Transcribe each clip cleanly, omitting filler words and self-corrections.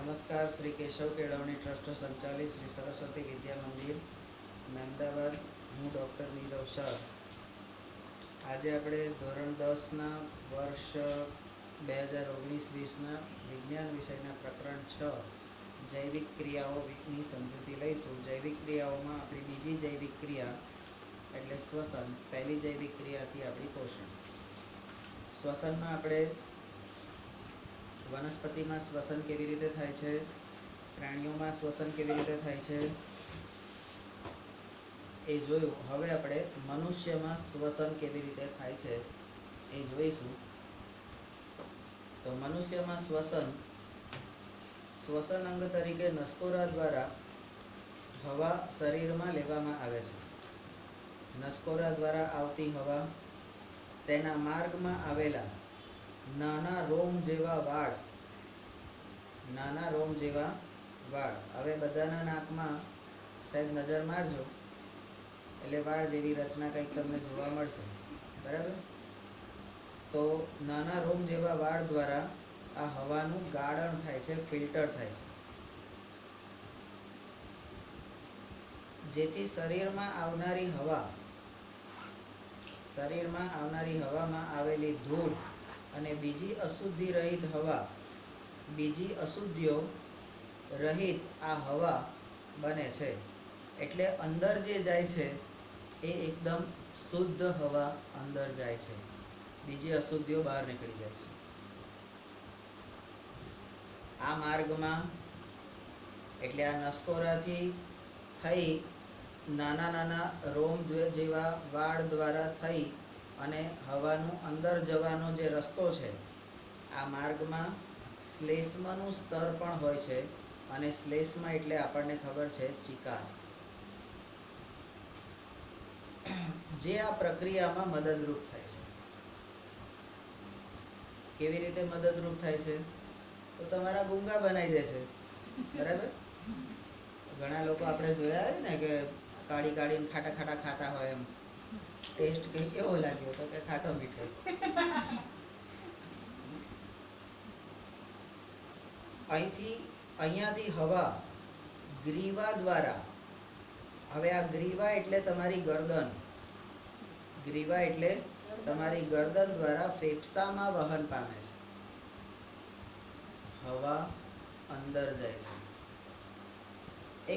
નમસ્કાર. શ્રી કેશવ કેળવણી ટ્રસ્ટ સંચાલિત શ્રી સરસ્વતી વિદ્યા મંદિર મહેમદાવાદ. હું ડૉક્ટર નીરવ શાહ. આજે આપણે ધોરણ 10ના વર્ષ 2019-20ના વિજ્ઞાન વિષયના પ્રકરણ 6 જૈવિક ક્રિયાઓની સમજૂતી લઈશું. જૈવિક ક્રિયાઓમાં આપણી બીજી જૈવિક ક્રિયા એટલે શ્વસન. પહેલી જૈવિક ક્રિયા હતી આપણી પોષણ. શ્વસનમાં આપણે વનસ્પતિમાં શ્વસન કેવી રીતે થાય છે, પ્રાણીઓમાં શ્વસન કેવી રીતે થાય છે એ જોયું. હવે આપણે મનુષ્યમાં શ્વસન કેવી રીતે થાય છે એ જોઈશું. તો મનુષ્યમાં શ્વસન અંગ તરીકે નસકોરા દ્વારા હવા શરીરમાં લેવામાં આવે છે. નસકોરા દ્વારા આવતી હવા તેના માર્ગમાં આવેલા નાના રોમ જેવા વાળ, હવે બધાના નાકમાં સાહેબ નજર મારજો એટલે વાળ જેવી રચના કંઈક તમને જોવા મળશે, બરાબર? તો નાના રોમ જેવા વાળ દ્વારા આ હવાનું ગાળણ થાય છે, ફિલ્ટર થાય છે, જેથી શરીરમાં આવનારી હવામાં આવેલી ધૂળ અને બીજી અશુદ્ધિઓ રહિત આ હવા બને છે. એટલે અંદર જે જાય છે એ એકદમ શુદ્ધ હવા અંદર જાય છે, બીજી અશુદ્ધિઓ બહાર નીકળી જાય છે. આ માર્ગમાં એટલે આ નસકોરાથી થઈ નાના રોમ જેવા વાળ દ્વારા થઈ અને હવાનું અંદર જવાનો જે રસ્તો છે, આ માર્ગમાં શ્લેષ્મનું સ્તર પણ હોય છે. અને શ્લેષ્મ એટલે આપણને ખબર છે ચિકાસ, જે આ પ્રક્રિયામાં મદદરૂપ થાય છે. કેવી રીતે મદદરૂપ થાય છે? તો તમારા ગુંગા બનાવી દેશે, બરાબર? ઘણા લોકો આપણે જોયા હોય ને કે કાઢીને ખાટા ખાતા હોય, એમ ટેસ્ટ કઈ કેવો લાગ્યો તો કે ખાટો મીઠો. અહીંયાથી હવા ગ્રીવા દ્વારા, હવે આ ગ્રીવા એટલે તમારી ગરદન દ્વારા ફેફસામાં વહન પામે છે. હવા અંદર જાય છે.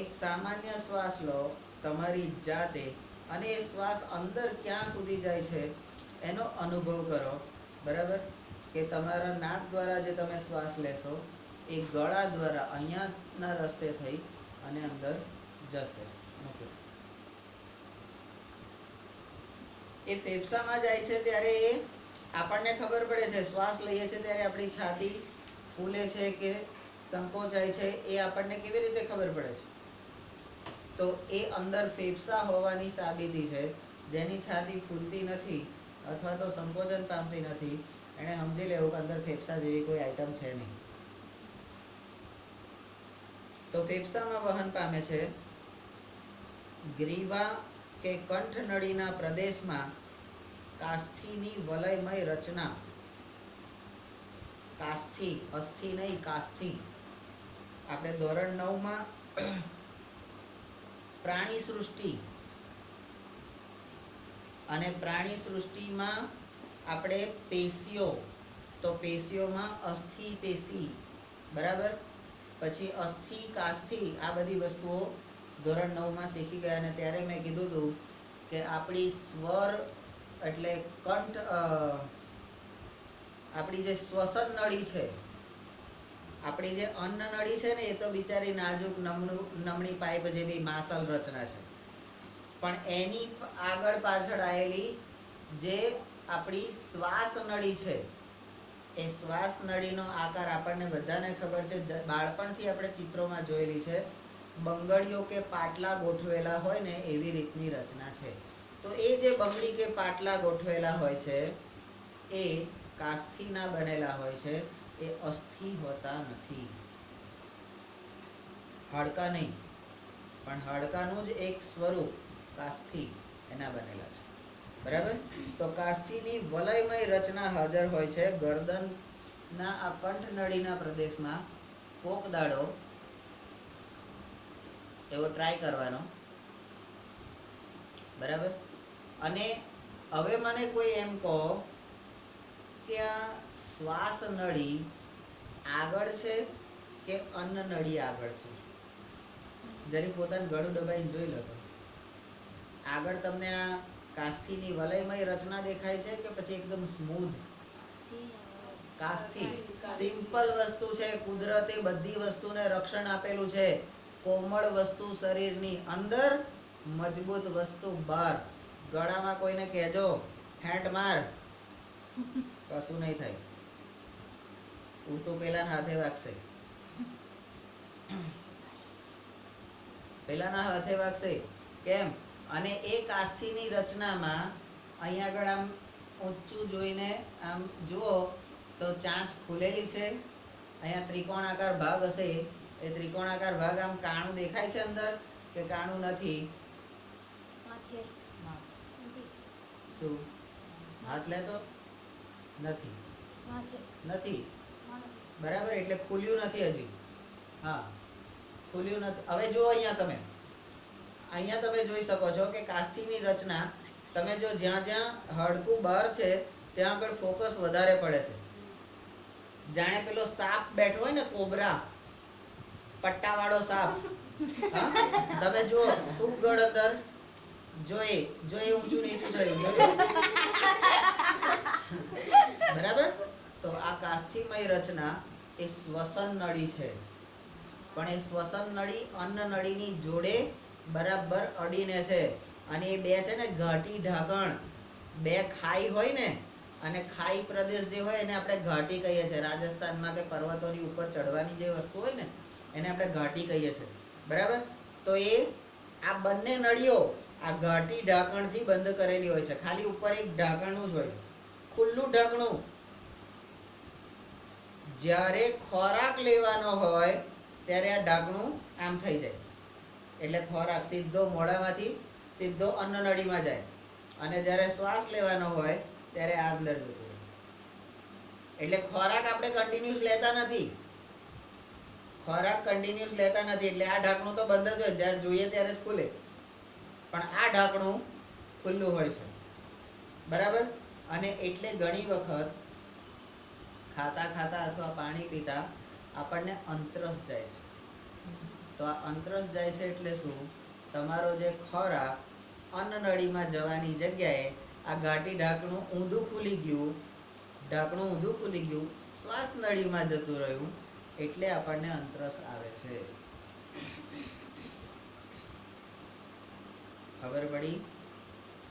એક સામાન્ય શ્વાસ લો તમારી જાતે અને એ શ્વાસ અંદર ક્યાં સુધી જાય છે એનો અનુભવ કરો, બરાબર? કે તમારા નાક દ્વારા જે તમે શ્વાસ લેશો એ ગળા દ્વારા અહીંયાના રસ્તે થઈ અને અંદર જશે. એ ફેફસામાં જાય છે ત્યારે એ આપણને ખબર પડે છે. શ્વાસ લઈએ છીએ ત્યારે આપણી છાતી ફૂલે છે કે સંકોચાય છે એ આપણને કેવી રીતે ખબર પડે છે? તો એ અંદર ફેફસા હોવાની સાબિતી છે. જેની છાતી ફૂલતી નથી અથવા તો સંકોચન પામતી નથી એને સમજી લેવું કે અંદર ફેફસા જેવી કોઈ આઈટમ છે નહીં. તો ફેફસામાં વહન પામે છે. ગ્રીવા કે કંઠ નળીના પ્રદેશમાં કાસ્થીની વલયમય રચના, કાસ્થી, અસ્થિ નહીં, કાસ્થી. આપણે ધોરણ 9માં પ્રાણી સૃષ્ટિમાં આપણે પેશીઓ, તો પેશીઓમાં અસ્થિ પેશી, બરાબર? પછી અસ્થિ, કાસ્થી, આ બધી વસ્તુઓ ધોરણ 9માં શીખી ગયા. અને ત્યારે મેં કીધું હતું કે આપણી સ્વર એટલે આપણી જે શ્વસન નળી છે, આપણી જે અન્ન નળી છે ને, એ તો બિચારી નાજુક નમણી પાઇપ જેવી માસલ રચના છે. પણ એની આગળ પાછળ આવેલી જે આપણી શ્વાસ નળી છે, એ શ્વાસ નળીનો આકાર આપણને બધાને ખબર છે. બાળપણથી આપણે ચિત્રોમાં જોયેલી છે. બંગડીઓ કે પાટલા ગોઠવેલા હોય ને એવી રીતની રચના છે. તો એ જે બંગડી કે પાટલા ગોઠવેલા હોય છે એ કાસ્થીના બનેલા હોય છે, એ અસ્થિ હોતા નથી. હાડકા નહીં, પણ હાડકાનું જ એક સ્વરૂપ કાસ્થી એના બનેલા છે, બરાબર? તો કાસ્થીની વલયમય રચના હાજર હોય છે ગરદનના આ કંઠ નળીના પ્રદેશમાં કોક દાડો એવો ટ્રાય કરવાનો, બરાબર. અને હવે મને કોઈ એમ કહો કે આ શ્વાસ નળી આગળ છે કે અન્ન નળી આગળ છે? જરી પોતાનું ગળું દબાઈને જોઈ લો. તો આગળ તમને આ કાસ્થીની વલયમય રચના દેખાય છે કે પછી એકદમ સ્મૂધ કાસ્થી? સિમ્પલ વસ્તુ છે, કુદરતે બધી વસ્તુને રક્ષણ આપેલું છે. કોમળ વસ્તુ શરીરની અંદર, મજબૂત વસ્તુ બહાર. ગળામાં કોઈને કહેજો ફેંટ માર, કશું નહીં થાય. ઉડતું પેલા હાથે વાગશે, પેલાના હાથે વાગશે. કેમ? અને એ કાસ્થીની રચનામાં અહીંયા આગળ આમ ઊંચું જોઈને આમ જુઓ તો ચાંચ ખુલેલી છે. અહીંયા ત્રિકોણાકાર ભાગ હશે, એ ત્રિકોણાકાર ભાગ આમ કાણું દેખાય છે અંદર કે કાણું નથી? શું હાથ લેતો નથી? નથી, બરાબર. એટલે ખુલ્યું નથી હજી. હા, ખુલ્યું નથી. હવે જુઓ અહીંયા તમે જોઈ શકો છો કે કાસ્થીની રચના, તમે જો જ્યાં જ્યાં હાડકું બહાર છે ત્યાં આગળ ફોકસ વધારે પડે છે. જાણે પેલો સાપ બેઠો હોય ને, કોબરા, પટ્ટાવાળો સાપ. તમે જુઓ તું ગળ અંદર જોઈ ઊંચું નીચું થયું, બરાબર. તો આ કાસ્થીમય રચના એ શ્વસન નળી છે, પણ એ શ્વસન નળી અન્ન નળીની જોડે બરાબર અડીને છે. અને એ બે છે ને ઘાટી ઢાંકણ, બે ખાઈ હોય ને, અને ખાઈ પ્રદેશ જે હોય એને આપણે ઘાટી કહીએ છીએ. રાજસ્થાનમાં કે પર્વતોની ઉપર ચડવાની જે વસ્તુ હોય ને એને આપણે ઘાટી કહીએ છીએ, બરાબર. તો એ આ બંને નળીઓ આ ઘાટી ઢાંકણથી બંધ કરેલી હોય છે. ખાલી ઉપર એક ઢાંકણનું જ હોય, ખુલ્લું ઢાંકણું. જ્યારે ખોરાક લેવાનો હોય ત્યારે આ ઢાંકણું આમ થઈ જાય, એટલે ખોરાક સીધો મોઢામાંથી સીધો અન્ન નળીમાં જાય. અને જ્યારે શ્વાસ લેવાનો હોય ત્યારે આ અંદર જતું રહે. એટલે ખોરાક આપણે કન્ટિન્યુઅસ લેતા નથી, એટલે આ ઢાંકણું તો બંધ જ હોય, જ્યારે જોઈએ ત્યારે જ ખુલે. પણ આ ઢાંકણું ખુલ્લું હોય છે, બરાબર. અને એટલે ઘણી વખત ખાતા ખાતા અથવા પાણી પીતા આપણને અંતરસ જાય છે. તો આ અંતરસ જાય છે એટલે શું? તમારો જે ખોરાક અન્ન નળીમાં જવાની જગ્યાએ આ ઘાટી ઢાંકણું ઊંધું ખુલી ગયું, શ્વાસ નળીમાં જતું રહ્યું, એટલે આપણને અંતરસ આવે છે. ખબર પડી?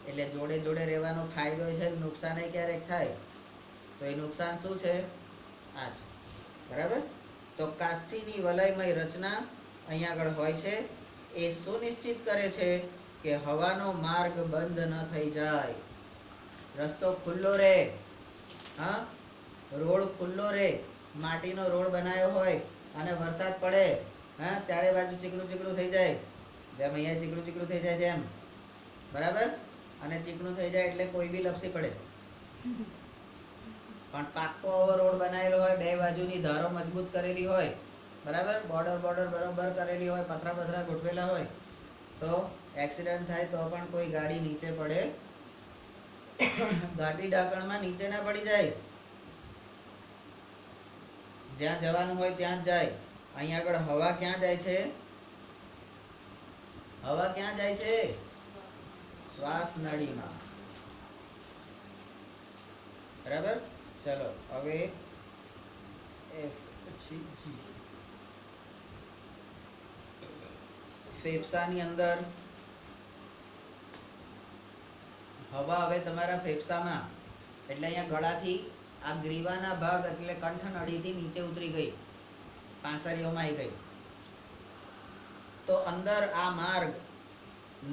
એટલે જોડે જોડે રહેવાનો ફાયદો છે, નુકસાન ક્યારેક થાય. તો એ નુકસાન શું છે? આ છે, બરાબર. તો કાસ્થીની વલયમય રચના અહીંયા આગળ હોય છે. એ સુનિશ્ચિત કરે છે કે હવાનો માર્ગ બંધ ન થઈ જાય, રસ્તો ખુલ્લો રહે. હા, રોડ ખુલ્લો રહે. માટીનો રોડ બનાવ્યો હોય અને વરસાદ પડે, હા, ચારે બાજુ ચીકણું ચીકણું થઈ જાય, જેમ અહીંયા ચીકણું ચીકણું થઈ જાય છે એમ, બરાબર. અને ચીકણું થઈ જાય એટલે કોઈ બી લપસી પડે. પણ પાક્કો રોડ બનાવેલો હોય, બે બાજુની ધારો મજબૂત કરેલી હોય, બરાબર, બોર્ડર બરોબર કરેલી હોય, પથરા ગોઠવેલા હોય, તો એક્સિડન્ટ થાય તો પણ કોઈ ગાડી નીચે પડે, ઘાટી ઢાંકણમાં નીચે ના પડી જાય, જ્યાં જવાનું હોય ત્યાં જ જાય. અહીંયા આગળ હવા ક્યાં જાય છે? શ્વાસ નળીમાં, બરાબર. ચલો હવે ફેફસાની અંદર હવા, હવે તમારા ફેફસામાં, એટલે અહીંયા ગળાથી આ ગ્રીવાના ભાગ એટલે કંઠ નળીથી નીચે ઉતરી ગઈ, પાંસળીઓમાં આવી ગઈ. તો અંદર આ માર્ગ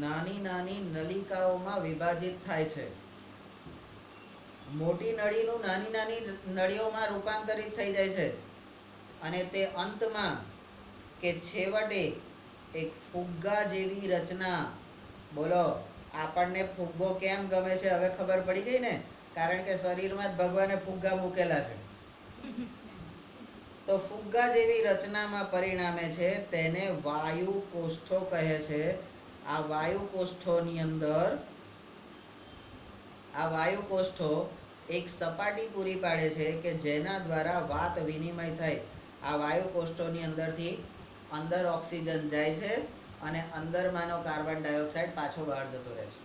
નાની નાની નલિકાઓમાં વિભાજિત થાય છે. મોટી નળીનું નાની નાની નળીઓમાં રૂપાંતરિત થઈ જાય છે. અને તે અંતમાં કે છેવટે એક ફુગ્ગા જેવી રચના. બોલો, આપણને ફુગ્ગો કેમ ગમે છે હવે ખબર પડી ગઈ ને? કારણ કે શરીરમાં જ ભગવાને ફુગ્ગા મૂકેલા છે. તો ફુગ્ગા જેવી રચનામાં પરિણામે છે તેને વાયુ કોષ્ઠો કહે છે. આ વાયુ કોષ્ઠોની અંદર આ વાયુ કોષ્ઠો એક સપાટી પૂરી પાડે છે કે જેના દ્વારા વાત વિનિમય થાય. આ વાયુ કોષ્ઠોની અંદરથી અંદર ઓક્સિજન જાય છે અને અંદરમાંનો કાર્બન ડાયોક્સાઇડ પાછો બહાર જતો રહે છે.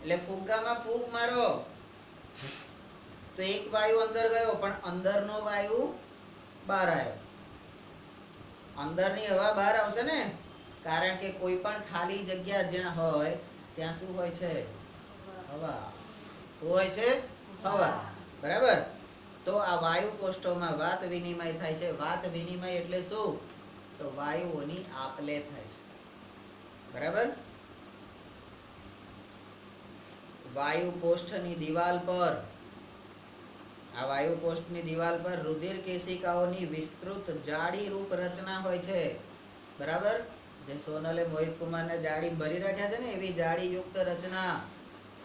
એટલે ફુગ્ગામાં ફૂંક મારો તો એક વાયુ અંદર ગયો પણ અંદરનો વાયુ બહાર આવ્યો. અંદરની હવા બહાર આવશે ને, કારણ કે કોઈ પણ ખાલી જગ્યા જ્યાં હોય ત્યાં શું હોય છે? હવા. શું હોય છે? હવા. બરાબર. તો આ વાયુ કોષ્ઠોમાં વાત વિનિમય થાય છે. વાત વિનિમય એટલે શું? તો વાયુઓની આપ-લે થાય છે. બરાબર. વાયુ કોષ્ઠની દિવાલ પર આ વાયુ કોષ્ઠની દિવાલ પર રુધિર કેશિકાઓની વિસ્તૃત જાડી રૂપ રચના હોય છે. બરાબર. જે સોનલે મોહિત કુમારને જાડી ભરી રાખ્યા છે ને એવી જાડી યુક્ત રચના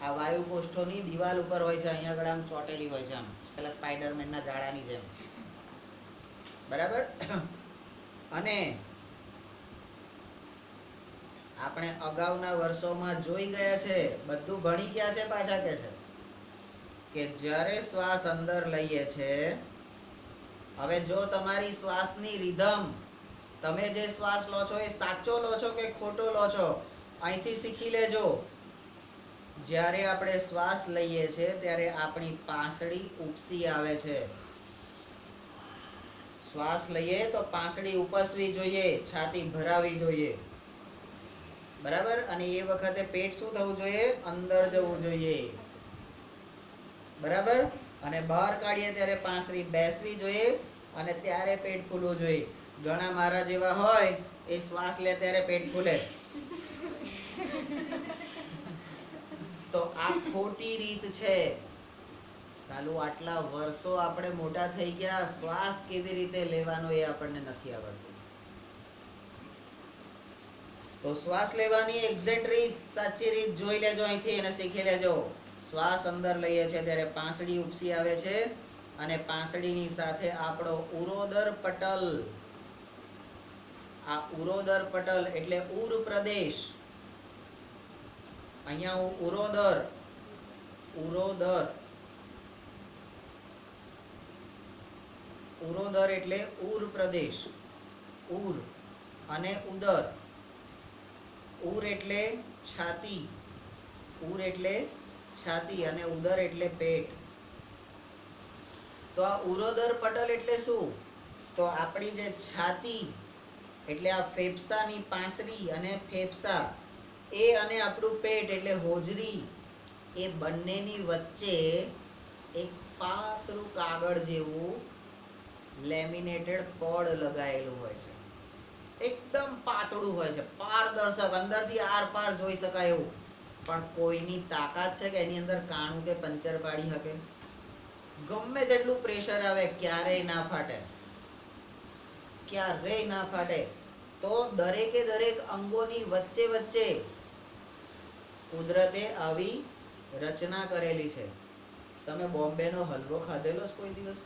આ વાયુ કોષ્ઠોની દિવાલ ઉપર હોય છે. અહીંયા આગળ આમ ચોટેલી હોય છે, આમ પેલા સ્પાઈડરમેનના જાળાની જેમ. બરાબર. અને આપણે અગાઉના વર્ષોમાં જોઈ ગયા છે, બધું ભણી ગયા છે, પાછા કે છે કે જ્યારે શ્વાસ અંદર લઈએ છે, હવે જો તમારી શ્વાસની રિધમ, તમે જે શ્વાસ લો છો એ સાચો લો છો કે ખોટો લો છો, અહીંથી શીખી લેજો. જ્યારે આપણે શ્વાસ લઈએ છીએ ત્યારે આપણી પાંસળી ઉપસી આવે છે. શ્વાસ લઈએ તો પાંસળી ઉપસવી જોઈએ, છાતી ભરાવી જોઈએ. બરાબર. અને એ વખતે પેટ શું થવું જોઈએ? અંદર જવું જોઈએ. બરાબર. અને બહાર કાઢીએ ત્યારે પાંસળી બેસવી જોઈએ અને ત્યારે પેટ ફૂલવું જોઈએ. ઘણા મારા જેવા હોય એ શ્વાસ લે ત્યારે પેટ ફૂલે. તો આ ખોટી રીત છે. સાલું આટલા વર્ષો આપણે મોટા થઈ ગયા, શ્વાસ કેવી રીતે લેવાનો એ આપણને નથી આવડતું. તો શ્વાસ લેવાની એક્ઝેક્ટ રીત, સાચી રીત જોઈ લેજો અહીંથી અને શીખી લેજો. શ્વાસ અંદર લઈએ છે ત્યારે પાંસળી ઉપસી આવે છે અને પાંસળીની સાથે આપણો ઉરોદર પટલ, આ ઉરોદર પટલ એટલે ઉર પ્રદેશ. અહીંયા હું ઉરોદર, ઉરોદર, ઉરોદર એટલે ઉર પ્રદેશ. ઉર અને ઉદર. ઉર એટલે છાતી, ઉર એટલે છાતી અને ઉદર એટલે પેટ. તો આ ઉરોદર પટલ એટલે શું? તો આપણી જે છાતી એટલે આ ફેફસાની પાંસળી અને ફેફસા, એ અને આપણું પેટ એટલે હોજરી, એ બંનેની વચ્ચે એક પાતળું કાગળ જેવું લેમિનેટેડ પડ લગાયેલું હોય છે. એકદમ પાતળું હોય છે, પારદર્શક, અંદરથી આર પાર જોઈ શકાય એવું. પણ કોઈની તાકાત છે કે એની અંદર કાણું કે પંચર પાડી શકે? ગમે તેટલું પ્રેશર આવે ક્યારેય ના ફાટે, ક્યારેય ના ફાટે. તો દરેકે દરેક અંગોની વચ્ચે વચ્ચે કુદરતે આવી રચના કરેલી છે. તમે બોમ્બેનો હલવો ખાધેલો છે કોઈ દિવસ?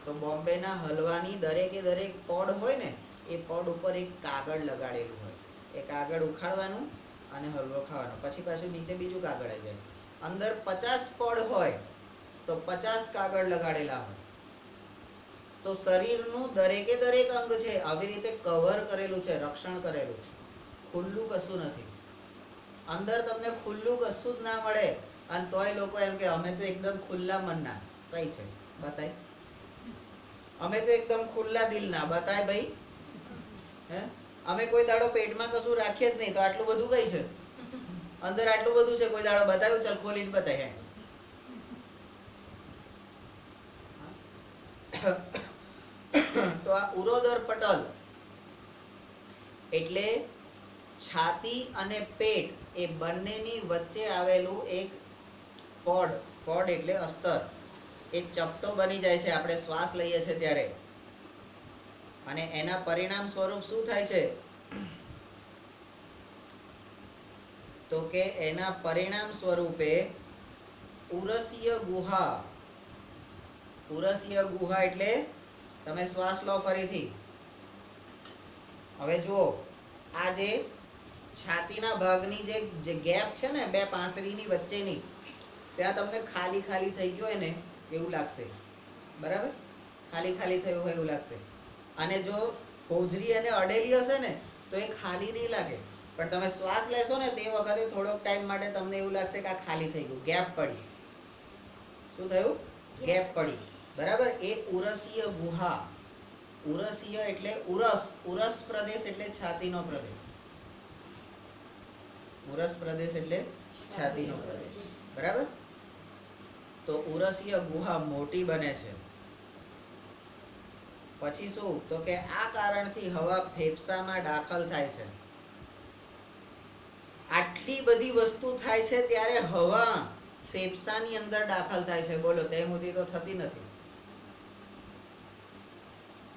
તો બોમ્બેના હલવાની દરેકે દરેક પડ હોય ને, એ પડ ઉપર એક કાગળ લગાડેલું હોય. એ કાગળ ઉખાડવાનું અને હલવો ખાવાનો. પછી પાછું નીચે બીજું કાગળ આવી જાય. અંદર 50 પડ હોય તો 50 કાગળ લગાડેલા હોય. તો શરીરનું દરેકે દરેક અંગ છે આવી રીતે કવર કરેલું છે, રક્ષણ કરેલું છે. ખુલ્લું કશું નથી. અંદર તમને ખુલ્લું કશું જ ના મળે. અને તોય લોકો એમ કે અમે તો એકદમ ખુલ્લા મનના. કઈ છે? બતાય. અમે તો એકદમ ખુલ્લા દિલના. બતાય ભાઈ. હે? અમે કોઈ દાડો પેટમાં કશું રાખીએ જ નહીં, તો આટલું બધું કઈ છે? અંદર આટલું બધું છે, કોઈ દાડો બતાવ્યું? ચાલ ખોલીને બતાય. તો આ ઉરોદર પટલ એટલે છાતી અને પેટ એ બંનેની વચ્ચે આવેલું એક પડ. પડ એટલે અસ્તર. એ ચપટો બની જાય છે આપણે શ્વાસ લઈએ છીએ ત્યારે. અને એના પરિણામ સ્વરૂપ શું થાય છે? તો કે એના પરિણામ સ્વરૂપે ઉરસીય ગુહા, ઉરસીય ગુહા એટલે તમે શ્વાસ લો ફરીથી. હવે જુઓ, આ જે છાતીના ભાગની જે ગેપ છે ને બે પાંસળીની વચ્ચેની, ત્યાં તમને ખાલી ખાલી થઈ ગયું હોય ને એવું લાગશે. બરાબર? ખાલી ખાલી થયું હોય એવું લાગશે. અને જો હોજરી અને અડેલી હશે ને તો એ ખાલી નહીં લાગે, પણ તમે શ્વાસ લેશો ને તે વખતે થોડોક ટાઈમ માટે તમને એવું લાગશે કે આ ખાલી થઈ ગયું, ગેપ પડી. શું થયું? ગેપ પડી. બરાબર? એ ઉરસીય ગુહા. ઉરસીય એટલે ઉરસ. ઉરસ પ્રદેશ એટલે છાતીનો પ્રદેશ. ઉરસ પ્રદેશ એટલે છાતીનો પ્રદેશ. બરાબર? તો ઉરસીય ગુહા મોટી બને છે. પછી શું? તો કે આ કારણથી હવા ફેફસામાં દાખલ થાય છે. આટલી બધી વસ્તુ થાય છે ત્યારે હવા ફેફસાની અંદર દાખલ થાય છે. બોલો, તે સુધી તો થતી નથી.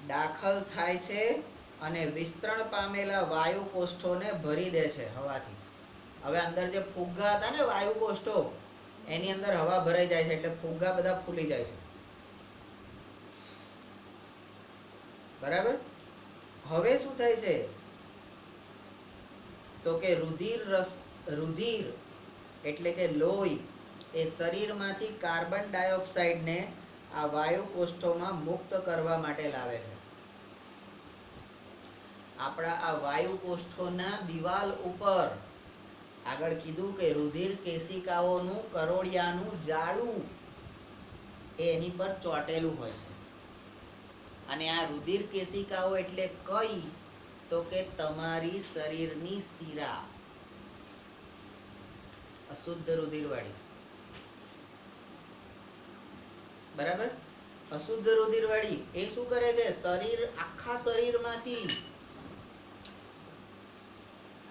દાખલ થાય છે અને વિસ્તરણ પામેલા વાયુ કોષ્ઠોને ભરી દે છે હવાથી. હવે અંદર જે ફુગ્ગા હતા ને વાયુ કોષ્ઠો, એની અંદર હવા ભરાઈ જાય છે એટલે ફુગ્ગા બધા ફૂલી જાય છે. બરાબર? હવે શું થાય છે? તો કે રુધિર એટલે કે લોહી એ શરીરમાંથી કાર્બન ડાયોક્સાઇડને આ વાયુ કોષ્ઠોમાં મુક્ત કરવા માટે લાવે છે. આપણા આ વાયુ કોષ્ઠોના દિવાલ ઉપર આગળ કીધું કે રુધિર કેશિકાઓનું કરોળિયાનું જાળું એ એની પર ચોંટેલું હોય છે. અને આ રુધિર કેશિકાઓ એટલે કઈ? તો કે તમારી શરીરની શિરા, અશુદ્ધ રુધિર વાળી. બરાબર? અશુદ્ધ રુધિર વાળી એ શું કરે છે?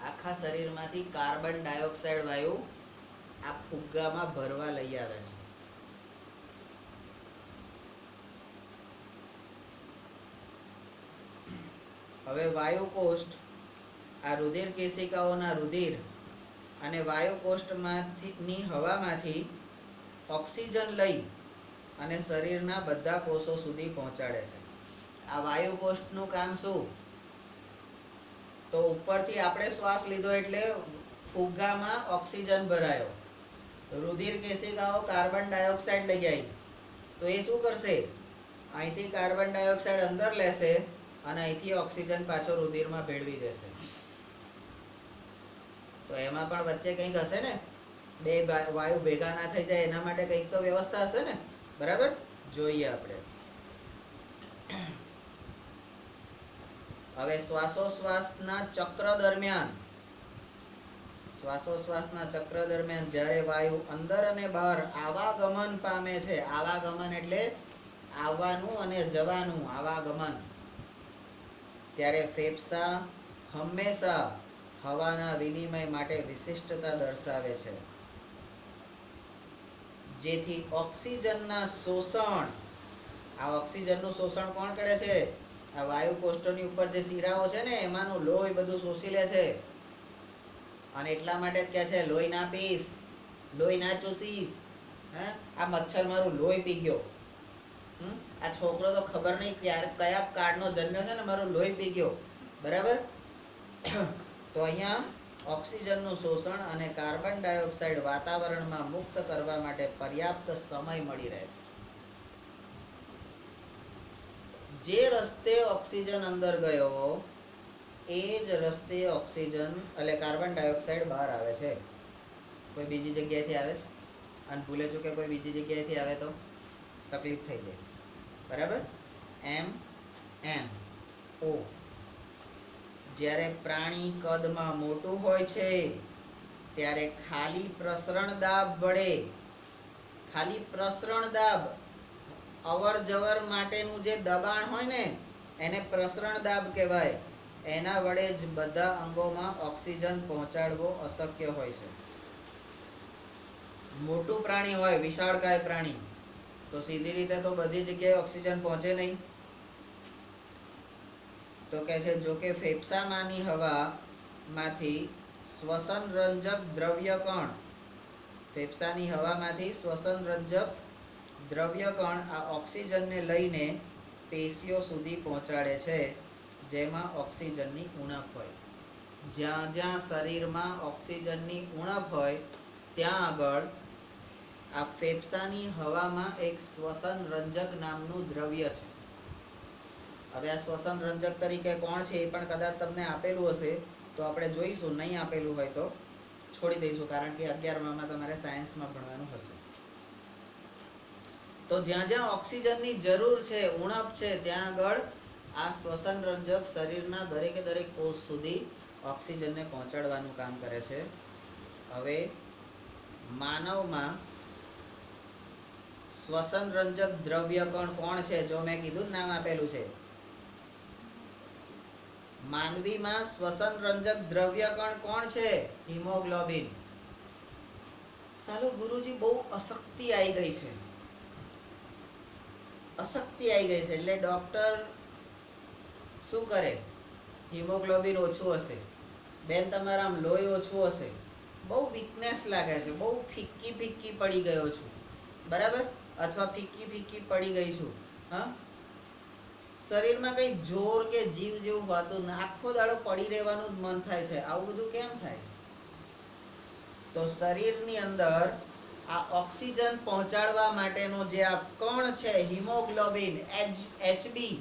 આખા શરીરમાંથી કાર્બન ડાયોક્સાઇડ વાયુ આ ફુગ્ગામાં ભરવા લઈ આવે છે. હવે વાયુ કોષ્ઠ આ રુધિર કેશિકાઓના રુધિર અને વાયુ કોષ્ઠની હવામાંથી ઓક્સિજન લઈ અને શરીરના બધા કોષો સુધી પહોંચાડે છે. આ વાયુ કોષ્ઠનું કામ શું? તો ઉપરથી આપણે શ્વાસ લીધો એટલે ફુગ્ગામાં ઓક્સિજન ભરાયો, રુધિર કેશિકાઓ કાર્બન ડાયોક્સાઇડ લઈ આવી, તો એ શું કરશે? અહીંથી કાર્બન ડાયોક્સાઇડ અંદર લેશે અને અહીંથી ઓક્સિજન પાછો રુધિરમાં ભેળવી દેશે. તો એમાં પણ વચ્ચે કંઈક હશે ને, બે વાયુ ભેગા ના થઈ જાય એના માટે કંઈક તો વ્યવસ્થા હશે ને. બરાબર? જોઈએ આપણે. હવે શ્વાસોશ્વાસના ચક્ર દરમિયાન જ્યારે વાયુ અંદર અને બહાર આવાગમન પામે છે, આવાગમન એટલે આવવાનું અને જવાનું, આવાગમન, ત્યારે ફેફસા હંમેશા હવાના વિનિમય માટે વિશિષ્ટતા દર્શાવે છે. જેથી ઓક્સિજનના શોષણ, આ ઓક્સિજનનું શોષણ કોણ કરે છે? આ વાયુ કોષ્ઠોની ઉપર જે શિરાઓ છે ને એમાંનું લોહી બધું શોષી લે છે. અને એટલા માટે જ કહે છે લોહી ના પીસ, લોહી ના ચૂસીસ. આ મચ્છર મારું લોહી પી ગયો, આ છોકરો તો ખબર નહીં કયા કાળનો જન્મ્યો છે ને મારું લોહી પી ગયો. બરાબર? તો અહીંયા ઓક્સિજનનું શોષણ અને કાર્બન ડાયોક્સાઇડ વાતાવરણમાં મુક્ત કરવા માટે પર્યાપ્ત સમય મળી રહે છે. જે રસ્તે ઓક્સિજન અંદર ગયો એ જ રસ્તે ઓક્સિજન એટલે કાર્બન ડાયોક્સાઇડ બહાર આવે છે. કોઈ બીજી જગ્યાએથી આવે છે અને ભૂલે ચૂકે કોઈ બીજી જગ્યાએથી આવે તો તકલીફ થઈ જાય. બરાબર? MnO. જ્યારે પ્રાણી કદમાં મોટું હોય છે ત્યારે ખાલી પ્રસરણ દાબ અવર જવર માટેનું જે દબાણ હોય ને એને પ્રસરણ દાબ કહેવાય. એના વડે જ બધા અંગોમાં ઓક્સિજન પહોંચાડવો અશક્ય હોય છે. મોટું પ્રાણી હોય, વિશાળકાય પ્રાણી, તો સીધી રીતે તો બધી જગ્યાએ ઓક્સિજન પહોંચે નહીં. તો કહે છે જો કે ફેફસામાંની હવામાંથી શ્વસન રંજક દ્રવ્ય કણ, ફેફસાની હવામાંથી શ્વસન રંજક દ્રવ્ય કણ આ ઓક્સિજનને લઈને પેશીઓ સુધી પહોંચાડે છે, જેમાં ઓક્સિજનની ઉણપ હોય. જ્યાં જ્યાં શરીરમાં ઓક્સિજનની ઉણપ હોય ત્યાં આગળ આ ફેફસાની હવામાં એક શ્વસન રંજક નામનું દ્રવ્ય છે. હવે આ શ્વસન રંજક તરીકે કોણ છે એ પણ કદાચ તમને આપેલું હશે તો આપણે જોઈશું. નહીં આપેલું હોય તો છોડી દઈશું, કારણ કે 11માં તમારે સાયન્સમાં ભણવાનું હશે. તો જ્યાં જ્યાં ઓક્સિજનની જરૂર છે, ઉણપ છે, ત્યાં આગળ આ શ્વસન રંજક શરીરના દરેકે દરેક કોષ સુધી ઓક્સિજનને પહોંચાડવાનું કામ કરે છે. હવે માનવમાં શ્વસન રંજક દ્રવ્ય કણ કોણ છે? જો મેં કીધું નામ આપેલું છે. માનવીમાં શ્વસન રંજક દ્રવ્ય કણ કોણ છે? હિમોગ્લોબિન. સાલો ગુરુજી બહુ અશક્તિ આવી ગઈ છે. અશક્તિ આવી ગઈ છે એટલે ડોક્ટર શું કરે? હિમોગ્લોબિન ઓછું હશે, બેન તમારા આમ લોહી ઓછું હશે, બહુ વીકનેસ લાગે છે, બહુ ફિક્કી ફિક્કી પડી ગયો છું, બરાબર, અથવા ફિક્કી ફિક્કી પડી ગઈ છું. હા, શરીરમાં કઈ જોર કે જીવ જેવું હોતું, આખો દાડો પડી રહેવાનું જ મન થાય છે. આવું બધું કેમ થાય? તો શરીરની અંદર આ ઓક્સિજન પહોંચાડવા માટેનો જે આ કણ છે હિમોગ્લોબિન, એચબી,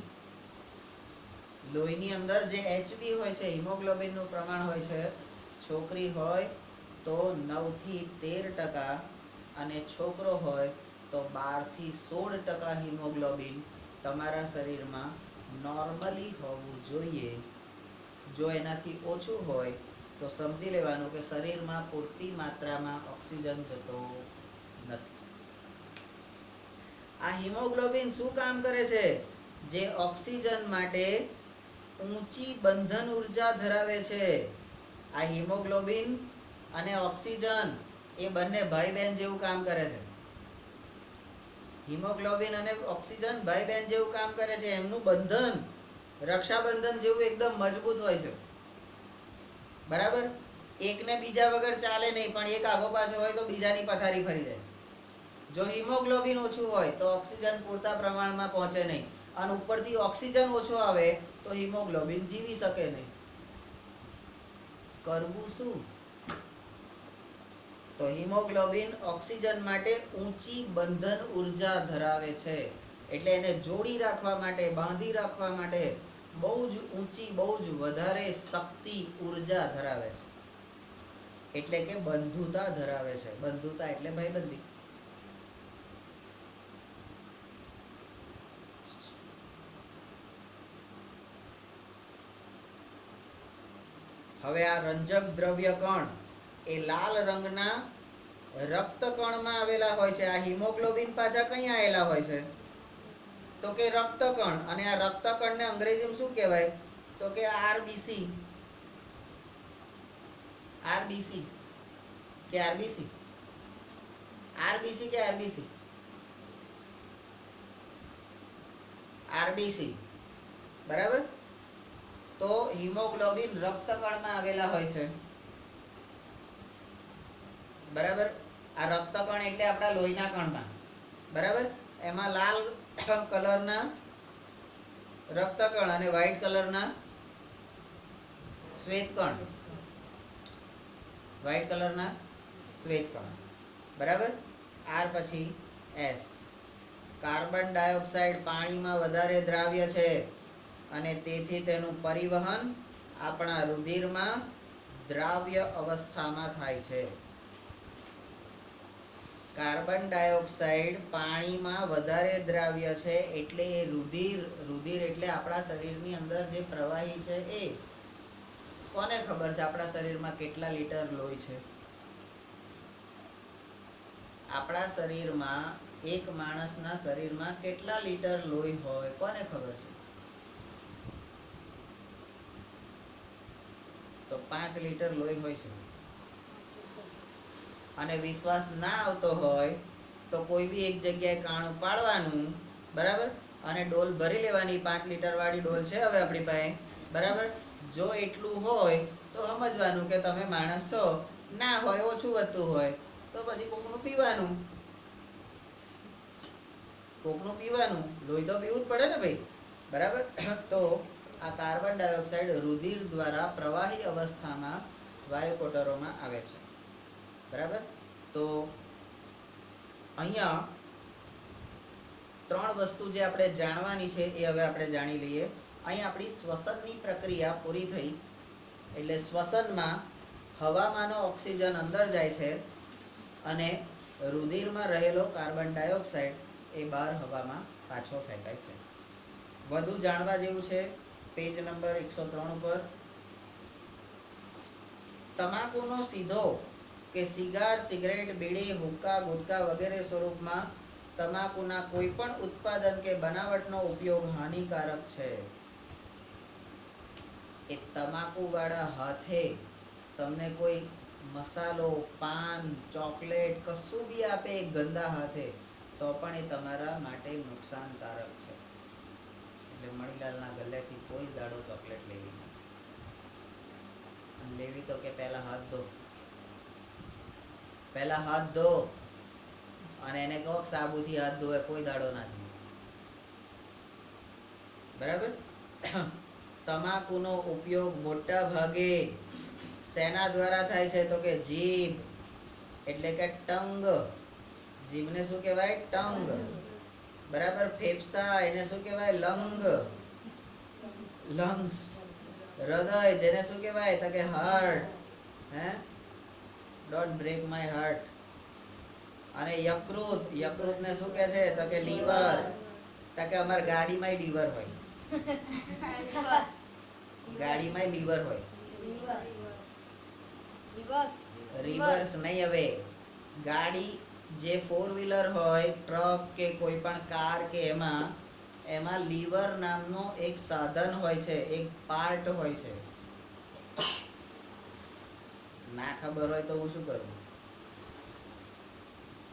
લોહીની અંદર જે એચબી હોય છે, હિમોગ્લોબિનનું પ્રમાણ હોય છે, છોકરી હોય તો 9 થી 13% અને છોકરો હોય તો 12 થી 16% હિમોગ્લોબિન તમારા શરીરમાં નોર્મલી હોવું જોઈએ. જો એનાથી ઓછું હોય તો સમજી લેવાનું કે શરીરમાં પૂરતી માત્રામાં ઓક્સિજન જતો નથી. આ હિમોગ્લોબિન શું કામ કરે છે? જે ઓક્સિજન માટે ઊંચી બંધન ઉર્જા ધરાવે છે. આ હિમોગ્લોબિન અને ઓક્સિજન એ બંને ભાઈ બહેન જેવું કામ કરે છે. હિમોગ્લોબિન અને ઓક્સિજન ભાઈ બહેન જેવું કામ કરે છે. એમનું બંધન રક્ષાબંધન જેવું એકદમ મજબૂત હોય છે, બરાબર. એકને બીજા વગર ચાલે નહીં, પણ એક આગો પાછો હોય તો બીજાની પથારી ફરી જાય. જો હિમોગ્લોબિન ઓછું હોય તો ઓક્સિજન પૂરતા પ્રમાણમાં પહોંચે નહીં, અને ઉપરથી ઓક્સિજન ઓછો આવે તો હિમોગ્લોબિન જીવી શકે નહીં. કરવું શું? તો હિમોગ્લોબિન ઓક્સિજન માટે ઊંચી બંધન ઉર્જા ધરાવે છે. એટલે એને જોડી રાખવા માટે, બાંધી રાખવા માટે બહુ જ ઊંચી, બહુ જ વધારે શક્તિ, ઉર્જા ધરાવે છે. એટલે કે બંધુતા ધરાવે છે. બંધુતા એટલે ભાઈબંધી. હવે આ રંજક દ્રવ્ય કણ એ લાલ રંગના રક્તકણમાં આવેલા હોય છે. આ હિમોગ્લોબિન પાછા કઈ આવેલા હોય છે? તો કે રક્તકણ. અને આ રક્તકણને અંગ્રેજીમાં શું કહેવાય? તો કે આરબીસી. આરબીસી કે આરબીસી? આરબીસી કે આરબીસી? આરબીસી, બરાબર. તો હિમોગ્લોબિન રક્તકણમાં આવેલા હોય છે, બરાબર. આ રક્તકણ એટલે આપણા લોહીના કણમાં, બરાબર. એમાં લાલ કલરના રક્તકણ અને વ્હાઈટ કલરના શ્વેતકણ, વ્હાઈટ કલરના શ્વેતકણ, બરાબર. આર પછી એસ. કાર્બન ડાયોક્સાઇડ પાણીમાં વધારે દ્રાવ્ય છે અને તેથી તેનું પરિવહન આપણા રુધિરમાં દ્રાવ્ય અવસ્થામાં થાય છે. કાર્બન ડાયોક્સાઇડ પાણીમાં વધારે દ્રાવ્ય છે એટલે એ રુધિર એટલે આપણા શરીરની અંદર જે પ્રવાહી છે એ કોને ખબર છે આપણા શરીરમાં કેટલા લીટર લોહી છે? આપણા શરીરમાં, એક માણસના શરીરમાં કેટલા લીટર લોહી હોય કોને ખબર છે? તો 5 લીટર લોહી હોય છે. અને વિશ્વાસ ના આવતો હોય તો કોઈ બી એક જગ્યાએ કાણું પાડવાનું, બરાબર, અને ડોલ ભરી લેવાની. 5 લીટર વાળી ડોલ છે હવે આપણી પાસે, બરાબર. જો એટલું હોય તો સમજવાનું કે તમે માણસ છો. ના હોય, ઓછું વધતું હોય તો પછી કોકનું પીવાનું. કોકનું પીવાનું, લોહી તો પીવું જ પડે ને ભાઈ, બરાબર. તો આ કાર્બન ડાયોક્સાઇડ રુધિર દ્વારા પ્રવાહી અવસ્થામાં વાયુકોટરોમાં આવે છે, બરાબર. તો અહીંયા 3 વસ્તુ જે આપણે જાણવાની છે એ હવે આપણે જાણી લઈએ. અહીં આપણી શ્વસનની પ્રક્રિયા પૂરી થઈ, એટલે શ્વસનમાં હવામાંનો ઓક્સિજન અંદર જાય છે અને રુધિરમાં રહેલો કાર્બન ડાયોક્સાઇડ એ બહાર હવામાં પાછો ફેંકાય છે. વધુ જાણવા જેવું છે પેજ નંબર 103 પર. તમાકુનો સીધો કે સિગાર, સિગરેટ, બીડી, હુક્કા, ગુટકા વગેરે સ્વરૂપમાં તમાકુના કોઈ પણ ઉત્પાદન કે બનાવટનો ઉપયોગ હાનિકારક છે. એ તમાકુ વાળા હાથે તમને કોઈ મસાલો, પાન, ચોકલેટ કશું બી આપે ગંદા હાથે, તો પણ એ તમારા માટે નુકસાનકારક છે. એટલે મણીલાલના ગલ્લેથી કોઈ દાડો ચોકલેટ લેવી નહીં. લેવી તો કે પહેલા હાથ ધો, પહેલા હાથ ધો, અને એને કહો સાબુથી હાથ ધોવે, કોઈ દાડો ના જોઈએ, બરાબર. તમાકુનો ઉપયોગ મોટા ભાગે શેના દ્વારા થાય છે? તો કે જીભ એટલે કે ટંગ, જીભને શું કહેવાય? ટંગ, બરાબર. ફેફસા એને શું કહેવાય? Lung, lungs. હૃદય જેને શું કહેવાય? તો કે હાર્ટ. હે, ડોન્ટ બ્રેક માય હાર્ટ. અને યકૃત, યકૃતને શું કહે છે? તો કે લીવર. તો કે અમાર ગાડીમાં લીવર હોય, ગાડીમાં લીવર હોય, રિવર્સ નહીં. હવે ગાડી જે 4 વ્હીલર હોય, ટ્રક કે કોઈ પણ કાર કે એમાં લીવર નામનો એક સાધન હોય છે, એક પાર્ટ હોય છે. ના ખબર હોય તો હું શું કરું?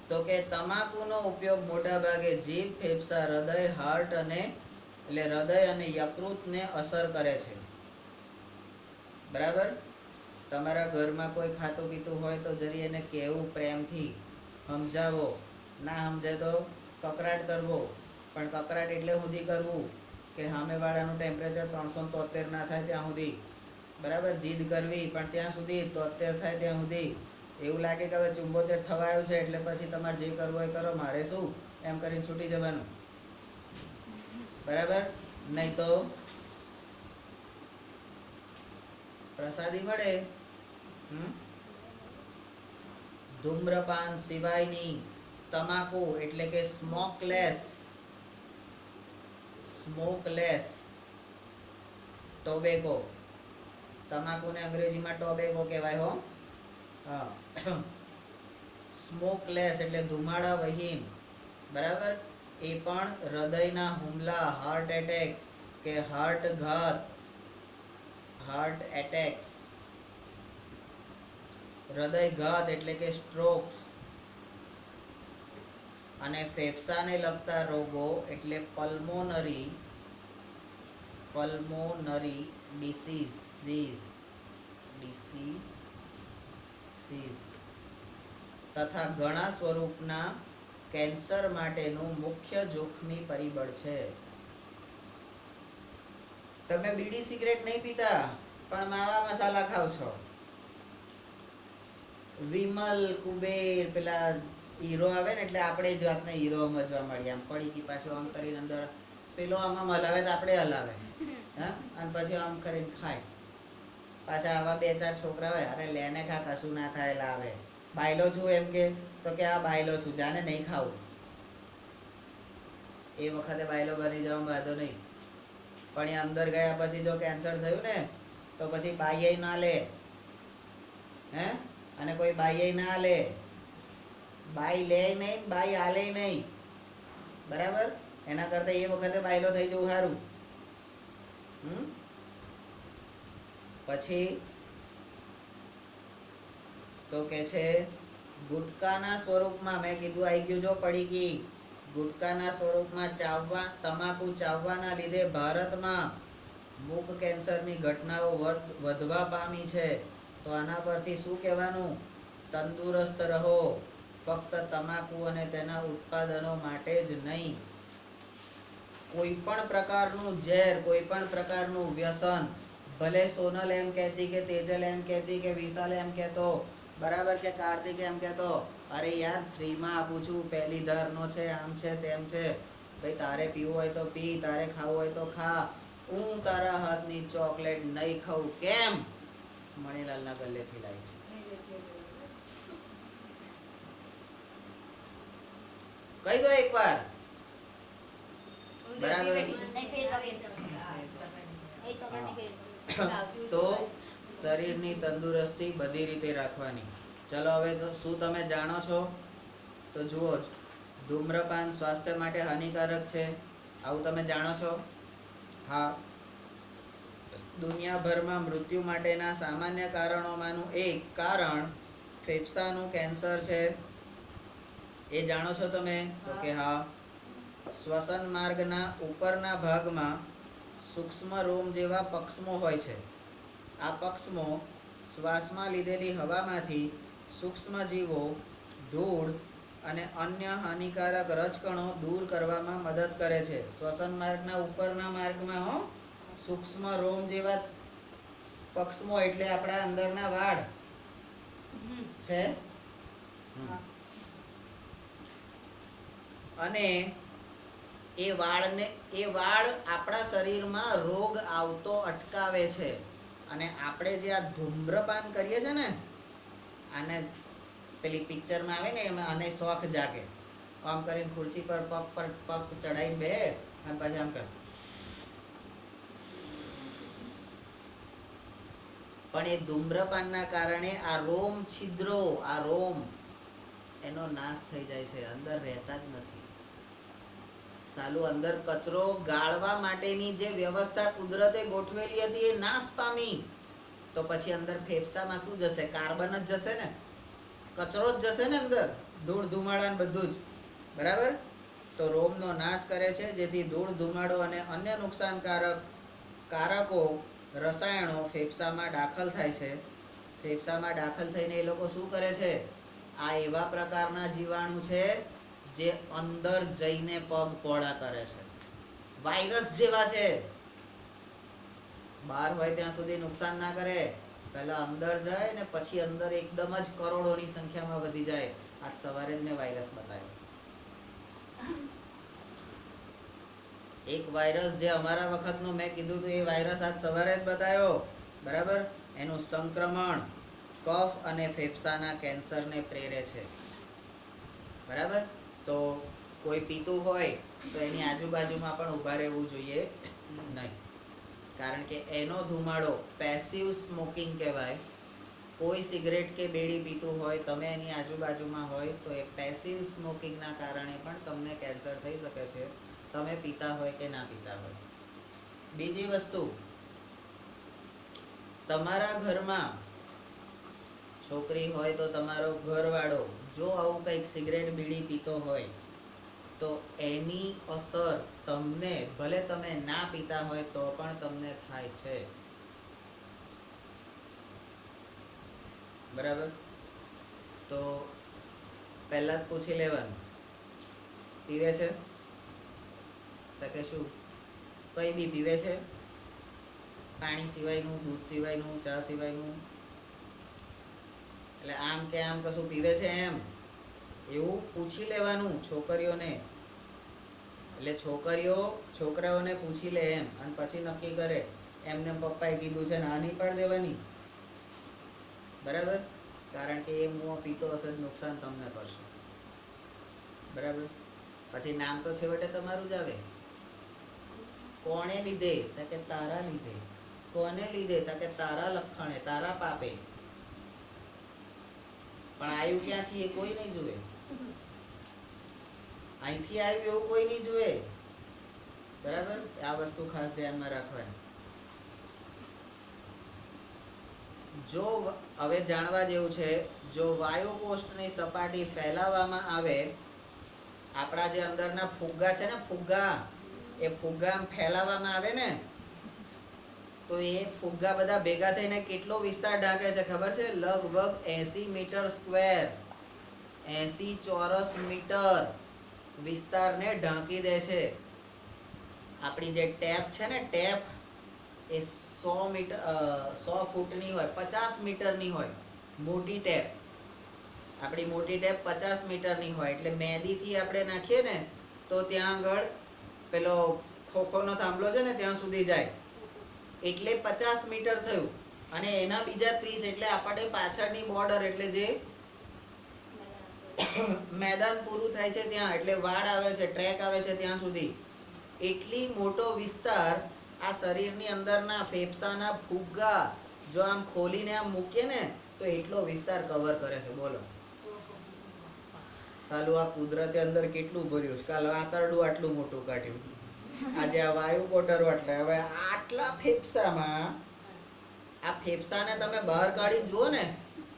તો કે તમાકુનો ઉપયોગ મોટા ભાગે જીભ, ફેફસા, હૃદય, હાર્ટ અને એટલે હૃદય અને યકૃતને અસર કરે છે, બરાબર. તમારા ઘરમાં કોઈ ખાતું પીતું હોય તો જરી એને કહેવું પ્રેમથી, સમજાવો. ના સમજે તો કકરાટ કરવો, પણ કકરાટ એટલે સુધી કરવું કે સામેવાળાનું ટેમ્પરેચર 373 ના થાય ત્યાં સુધી, બરાબર. જીદ કરવી પણ ત્યાં સુધી, 73 થાય ત્યાં સુધી. એવું લાગે કે હવે 74 થવા આવ્યું છે એટલે પછી તમારે જે કરવું એ કરો, મારે શું, એમ કરીને છૂટી જવાનું, બરાબર. નહીં તો પ્રસાદી મળે. ધૂમ્રપાન સિવાયની તમાકુ એટલે કે સ્મોકલેસ ટોબેકો, તમાકુને અંગ્રેજીમાં ટોબેકો કહેવાય હો. હા, સ્મોકલેસ એટલે ધુમાડા વહીન, બરાબર. એ પણ હૃદયના હુમલા, હાર્ટ એટેક કે હાર્ટઘાત, હાર્ટ એટેક્સ, હૃદયઘાત એટલે કે સ્ટ્રોક્સ, અને ફેફસાને લગતા રોગો એટલે પલ્મોનરી ડિસીઝ તથા ઘણા સ્વરૂપના કેન્સર માટેનું મુખ્ય જોખમી પરિબળ છે. તમે બીડી સિગરેટ નહીં પીતા પણ માવા મસાલા ખાવ છો. વિમલ, કુબેર, પેલા હીરો આવે ને એટલે આપણે જ વાતને હીરો સમજવા મળીએ. આમ પડી પાછું આમ કરીને અંદર પેલો આમાં હલાવે તો આપણે હલાવે, હા, અને પછી આમ કરીને ખાય. પાછા આવા 2-4 છોકરા હોય, અરે લેને ખા, કશું ના થાય, લાવે. બાયલો છું એમ કે, તો કે આ બાયલો છું, જાને નહીં ખાવું. એ વખતે બાયલો બની જવામાં વાંધો નહીં, પણ એ અંદર ગયા પછી જો કેન્સર થયું ને તો પછી બાઈએ ના લે, હે, અને કોઈ બાઈએ ના લે, બાઈ લે નહીં, બાઈ આલે નહીં, બરાબર. એના કરતા એ વખતે બાયલો થઈ જવું સારું. પછી તો કે છે ગુટકાના સ્વરૂપમાં, મેં કીધું આવી ગયું જો પડીકી, ગુટકાના સ્વરૂપમાં તમાકુ ચાવવાના લીધે ભારતમાં મુખ કેન્સરની ઘટનાઓ વધવા પામી છે. તો આના પરથી શું કહેવાનું? તંદુરસ્ત રહો, ફક્ત તમાકુ અને તેના ઉત્પાદનો માટે જ નહીં, કોઈ પણ પ્રકારનું ઝેર, કોઈ પણ પ્રકારનું વ્યસન, ભલે સોનલ એમ કહેતી કે તેજલ એમ કહેતી કે વિશાલ એમ કહેતો, બરાબર, કે કાર્તિક એમ કહેતો, અરે યાર ફ્રીમાં આપું છું, પહેલી ધારનો છે, આમ છે તેમ છે, ભાઈ તારે પીવું હોય તો પી, તારે ખાવું હોય તો ખા, હું તારા હાથની ચોકલેટ નહીં ખાઉં. કેમ? મણીલાલના ગલ્લેથી લાવી છે. કહી દો એકવાર. બરાબર. તો શરીરની તંદુરસ્તી બધી રીતે રાખવાની. ચલો હવે તો શું તમે જાણો છો? તો જુઓ, ધૂમ્રપાન સ્વાસ્થ્ય માટે હાનિકારક છે, આવું તમે જાણો છો? હા. દુનિયાભરમાં મૃત્યુ માટેના સામાન્ય કારણોમાંનું એક કારણ ફેફસાનું કેન્સર છે. એ જાણો છો તમે? તો કે હા. શ્વસન માર્ગના ઉપરના ભાગમાં સૂક્ષ્મ રોમ જેવા પક્ષમો હોય છે. આ પક્ષમો શ્વાસમાં લીધેલી હવામાંથી સૂક્ષ્મ જીવો, ધૂળ અને અન્ય હાનિકારક રજકણો દૂર કરવામાં મદદ કરે છે. શ્વસન માર્ગના ઉપરના માર્ગમાં સૂક્ષ્મ રોમ જેવા પક્ષમો એટલે આપણા અંદરના વાળ છે. અને એ વાળ આપણા શરીરમાં રોગ આવતો અટકાવે છે. અને આપણે જે આ ધૂમ્રપાન કરીએ છીએ ને, આને પેલી પિક્ચરમાં આવે ને એમાં, આને શોખ જાગે, આમ કરીને ખુરશી પર પગ ચડાઈને બેહે અને પછી આમ કરે. પણ એ ધૂમ્રપાનના કારણે આ રોમ છિદ્રો, આ રોમ એનો નાશ થઈ જાય છે, અંદર રહેતા જ નથી. સાલું અંદર કચરો ગાળવા માટેની જે વ્યવસ્થા કુદરતે ગોઠવેલી હતી એ નાશ પામી, તો પછી અંદર ફેફસામાં શું જશે? કાર્બન જ જશે ને, કચરો જ જશે ને અંદર, ધૂળ ધુમાડા બધું જ. બરાબર. તો રોમનો નાશ કરે છે, જેથી ધૂળ ધુમાડો અને અન્ય કારકો રસાયણો ફેફસામાં દાખલ થાય છે. ફેફસામાં દાખલ થઈને એ લોકો શું કરે છે? આ એવા પ્રકારના જીવાણુ છે જે અંદર જઈને પગ પોળા કરે છે. વાયરસ જેવા છે. બહાર હોય ત્યાં સુધી નુકસાન ના કરે, પહેલા અંદર જાય ને પછી અંદર એકદમ જ કરોડોની સંખ્યામાં વધી જાય. આજ સવારે જ મેં વાયરસ બતાવ્યો. એક વાયરસ જે અમારા વખતનો મેં કીધું હતું, એ વાયરસ આજ સવારે જ બતાવ્યો. બરાબર. એનું સંક્રમણ કફ અને ફેફસાના કેન્સરને પ્રેરે છે. બરાબર. તો કોઈ પીતું હોય તો એની આજુબાજુમાં પણ ઊભા રહેવું જોઈએ નહીં, કારણ કે એનો ધુમાડો પેસિવ સ્મોકિંગ કહેવાય. કોઈ સિગરેટ કે બીડી પીતું હોય, તમે એની આજુબાજુમાં હોય તો એ પેસિવ સ્મોકિંગના કારણે પણ તમને કેન્સર થઈ શકે છે, તમે પીતા હોય કે ના પીતા હોય. બીજી વસ્તુ, તમારા ઘરમાં છોકરી હોય તો તમારો ઘરવાળો જો આવું કંઈક સિગરેટ બીડી પીતો હોય તો એની અસર તમને, ભલે તમે ના પીતા હોય તો પણ તમને થાય છે. બરાબર. તો પહેલા જ પૂછી લેવાનું, પીવે છે? તો કે શું? કઈ બી પીવે છે? પાણી સિવાયનું, દૂધ સિવાયનું, ચા સિવાયનું? એટલે આમ કે આમ કશું પીવે છે એમ એવું પૂછી લેવાનું છોકરીઓને. એટલે છોકરીઓ છોકરાઓને પૂછી લે એમ, અને પછી નક્કી કરે. એમને પપ્પાએ કીધું છે ને આ નહીં પાડી દેવાની. બરાબર. કારણ કે એ મુઓ પીતો હશે, નુકસાન તમને કરશે. બરાબર. પછી નામ તો છેવટે તમારું જ આવે. કોણે લીધે? તો કે તારા લીધે. કોને લીધે? તો કે તારા લખણે, તારા પાપે. પણ આવ્યું ક્યાંથી એ કોઈ નહીં જુએ. અહીંથી આવ્યું એવું કોઈ નહીં જુએ. બરાબર. આ વસ્તુ ખાસ ધ્યાનમાં રાખવાની. જો હવે જાણવા જેવું છે, જો વાયુકોષ્ઠની સપાટી ફેલાવવામાં આવે, આપણા જે અંદરના ફુગ્ગા છે ને, ફુગ્ગા, એ ફુગ્ગા ફેલાવવામાં આવે ને, તો એ ફુગ્ગા બધા ભેગા થઈને કેટલો વિસ્તાર ઢાંકે છે ખબર છે? લગભગ 80 મીટર સ્ક્વેર, 80 ચોરસ મીટર વિસ્તારને ઢાંકી દે છે. આપણી જે ટેપ છે ને, ટેપ એ 100 ફૂટની હોય, 50 મીટરની હોય મોટી ટેપ. આપણી મોટી ટેપ 50 મીટરની હોય, એટલે મેદીથી આપણે નાખીએ ને તો ત્યાં આગળ પેલો ખોખોનો થાંભલો છે ને ત્યાં સુધી જાય, એટલે 50 મીટર થયું. અને એના બીજા 30, એટલે આપણે પાછળની બોર્ડર, એટલે જે મેદાન પૂરું થાય છે ત્યાં, એટલે વાડ આવે છે, ટ્રેક આવે છે ત્યાં સુધી, એટલી મોટો વિસ્તાર આ શરીરની અંદરના ફેફસાના ફુગ્ગા જો આમ ખોલીને આમ મૂકીએ ને તો એટલો વિસ્તાર કવર કરે છે. બોલો સાલું આ કુદરતે અંદર કેટલું ભર્યું છે. કાલ આંતરડું આટલું મોટું કાઢ્યું, આજે આ વાયુ કોટરો. એટલે હવે આટલા ફેફસામાં, આ ફેફસાને તમે બહાર કાઢી જુઓ ને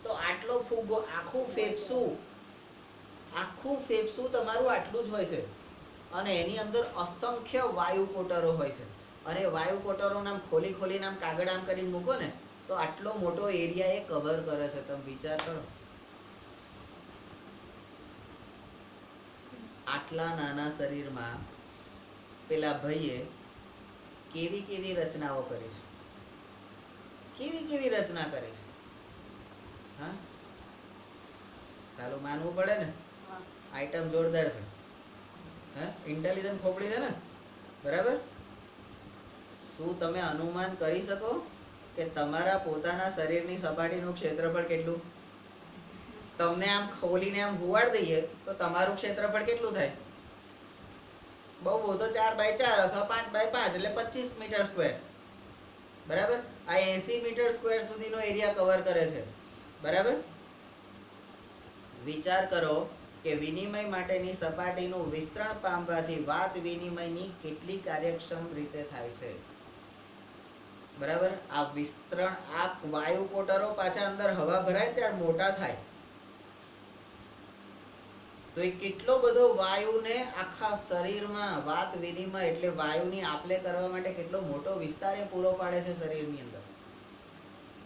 તો આટલો ફુગ્ગો, આખું ફેફસું તમારું આટલું જ હોય છે. અને એની અંદર અસંખ્ય વાયુ કોટરો હોય છે. અને વાયુ કોટરો નામ ખોલી ખોલીને આમ કાગળ આમ કરીને મૂકો ને તો આટલો મોટો એરિયા એ કવર કરે છે. તમે વિચાર કરો, આટલા નાના શરીરમાં પેલા ભાઈએ કેવી કેવી રચનાઓ કરી છે, કેવી કેવી રચના કરી છે. હા, સાલું માનવું પડે ને, આઈટમ જોરદાર છે. ઇન્ટેલિજન્ટ ખોપડી છે ને, બરાબર. શું તમે અનુમાન કરી શકો કે તમારા પોતાના શરીરની સપાટીનું ક્ષેત્રફળ કેટલું? તમને આમ ખોલીને આમ હુવાડ દઈએ તો તમારું ક્ષેત્રફળ કેટલું થાય? બહુ તો 4x4 અથવા 5x5, એટલે 25 મીટર સ્ક્વેર. બરાબર. આ 80 મીટર સ્ક્વેર સુધીનો એરિયા કવર કરે છે. બરાબર. વિચાર કરો કે વિનિમય માટેની સપાટીનું વિસ્તરણ પામવાથી વાત વિનિમયની કેટલી કાર્યક્ષમ રીતે થાય છે. બરાબર. આ વિસ્તરણ, આ વાયુ કોટરો પાછા અંદર હવા ભરાય ત્યારે મોટા થાય, તો એ કેટલો બધો વાયુને આખા શરીરમાં વાત વિનિમય, એટલે વાયુની આપલે કરવા માટે કેટલો મોટો વિસ્તાર એ પૂરો પાડે છે શરીરની અંદર.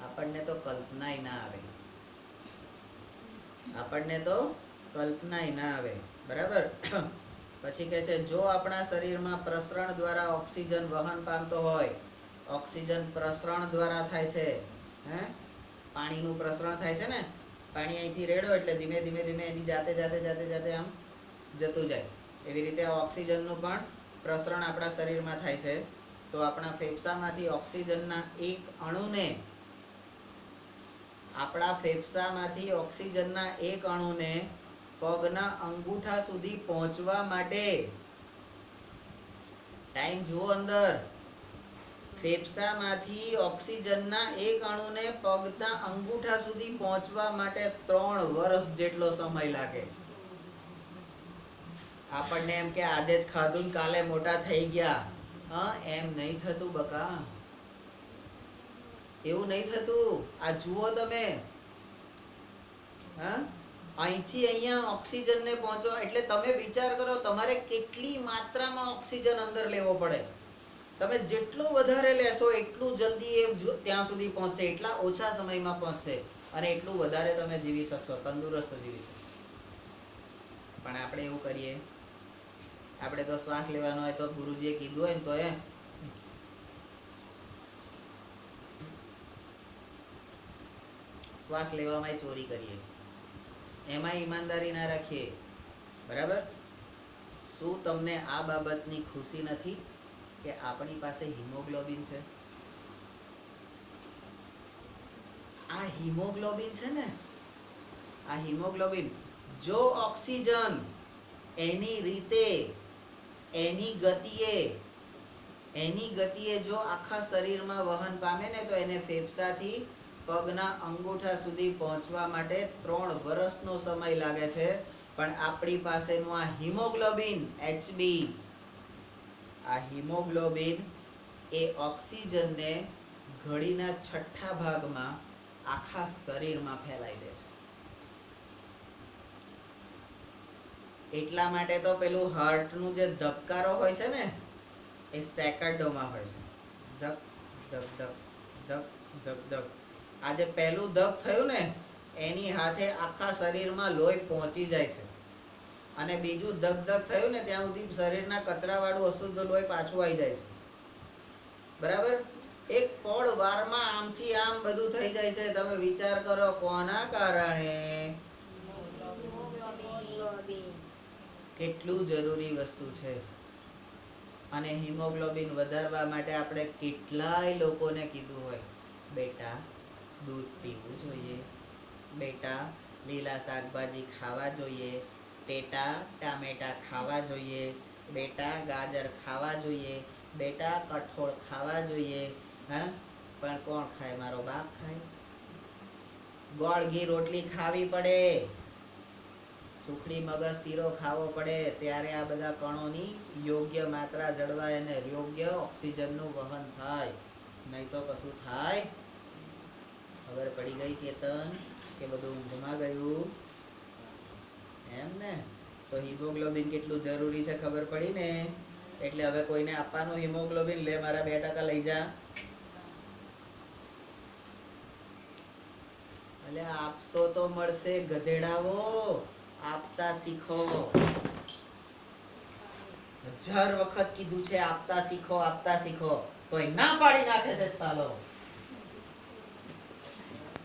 આપણને તો કલ્પનાય ના આવે, આપણને તો કલ્પનાય ના આવે. બરાબર. પછી કહે છે, જો આપણા શરીરમાં પ્રસરણ દ્વારા ઓક્સિજન વહન પામતો હોય, ઓક્સિજન પ્રસરણ દ્વારા થાય છે. પાણીનું પ્રસરણ થાય છે ને, પાણી અહીંથી રેડો એટલે ધીમે ધીમે ધીમે એની જાતે આમ જતું જાય. એવી રીતે ઓક્સિજનનું પણ પ્રસરણ આપણા શરીરમાં થાય છે. તો આપણા ફેફસામાંથી ઓક્સિજનના એક અણુને, આપણા ફેફસામાંથી ઓક્સિજનના એક અણુને પગના અંગૂઠા સુધી પહોંચવા માટે, ટાઈમ જુઓ અંદર, ફેફસામાંથી ઓક્સિજનના એક અણુને પગના અંગૂઠા સુધી પહોંચવા માટે 3 વર્ષ જેટલો સમય લાગે. આપણને એમ કે આજે જ ખાધું કાલે મોટા થઈ ગયા, એમ નહીં થતું બકા, એવું નહીં થતું. આ જુઓ તમે, અહીંથી અહીંયા ઓક્સિજનને પહોંચવા, એટલે તમે વિચાર કરો તમારે કેટલી માત્રામાં ઓક્સિજન અંદર લેવો પડે. તમે જેટલું વધારે લેશો એટલું જલ્દી એ ત્યાં સુધી પહોંચશે, એટલા ઓછા સમયમાં પહોંચશે, અને એટલું વધારે તમે જીવી શકશો, તંદુરસ્ત જીવી શકશો. પણ આપણે એવું કરીએ, આપણે તો શ્વાસ લેવાનો હોય તો ગુરુજીએ કીધું હોય ને તો શ્વાસ લેવામાં ચોરી કરીએ, એમાં ઈમાનદારી ના રાખીએ. બરાબર. શું તમને આ બાબતની ખુશી નથી કે આપણી પાસે હિમોગ્લોબિન છે? આ હિમોગ્લોબિન છે ને, આ હિમોગ્લોબિન, જો ઓક્સિજન એની રીતે, એની ગતિએ જો આખા શરીરમાં વહન પામે ને તો એને ફેફસાથી પગના અંગૂઠા સુધી પહોંચવા માટે 3 વર્ષનો સમય લાગે છે. પણ આપણી પાસેનું આ હિમોગ્લોબિન HB, આ હિમોગ્લોબિન એ ઓક્સિજનને ઘડીના 6ઠ્ઠા ભાગમાં આખા શરીરમાં ફેલાઈ દે છે. એટલા માટે તો પેલું હાર્ટનું જે ધબકારો હોય છે ને એ સેકન્ડોમાં હોય છે. ધક ધક ધક ધક ધક ધક. આજે પહેલું ધક થયું ને એની હાથે આખા શરીરમાં લોહી પહોંચી જાય છે. અને બીજું ધગ થયું ને ત્યાં સુધી શરીરના કચરાવાળું અશુદ્ધ લોહી પાછું આવી જાય છે. બરાબર? એક પળ વારમાં આમથી આમ બધું થઈ જાય છે. તમે વિચાર કરો કોના કારણે? કેટલું જરૂરી વસ્તુ છે. અને હિમોગ્લોબિન વધારવા માટે આપણે કેટલાય લોકોને કીધું હોય, બેટા દૂધ પીવું જોઈએ, બેટા લીલા શાકભાજી ખાવા જોઈએ, બેટા ટામેટા ખાવા જોઈએ, બેટા ગાજર ખાવા જોઈએ, બેટા કઠોળ ખાવા જોઈએ. હા, પણ કોણ ખાય? મારો બાપ ખાય. ગોળ ઘી રોટલી ખાવી પડે, સુખડી મગજ શીરો ખાવો પડે, ત્યારે આ બધા કણોની યોગ્ય માત્રા જળવાય અને યોગ્ય ઓક્સિજનનું વહન થાય. નહીં તો કશું થાય. ખબર પડી ગઈ કેતન કે બધું ઊંઘમાં ગયું? એમ ને? તો હિમોગ્લોબિન કેટલું જરૂરી છે ખબર પડી ને? એટલે હવે કોઈને આપવાનું હિમોગ્લોબિન, લે મારા 2% લઈ જા. એટલે આપશો તો મળશે ગધેડાઓ, આપતા શીખો. 1000 વખત કીધું છે આપતા શીખો, આપતા શીખો, તોય ના પાડી નાખે છે સાલો.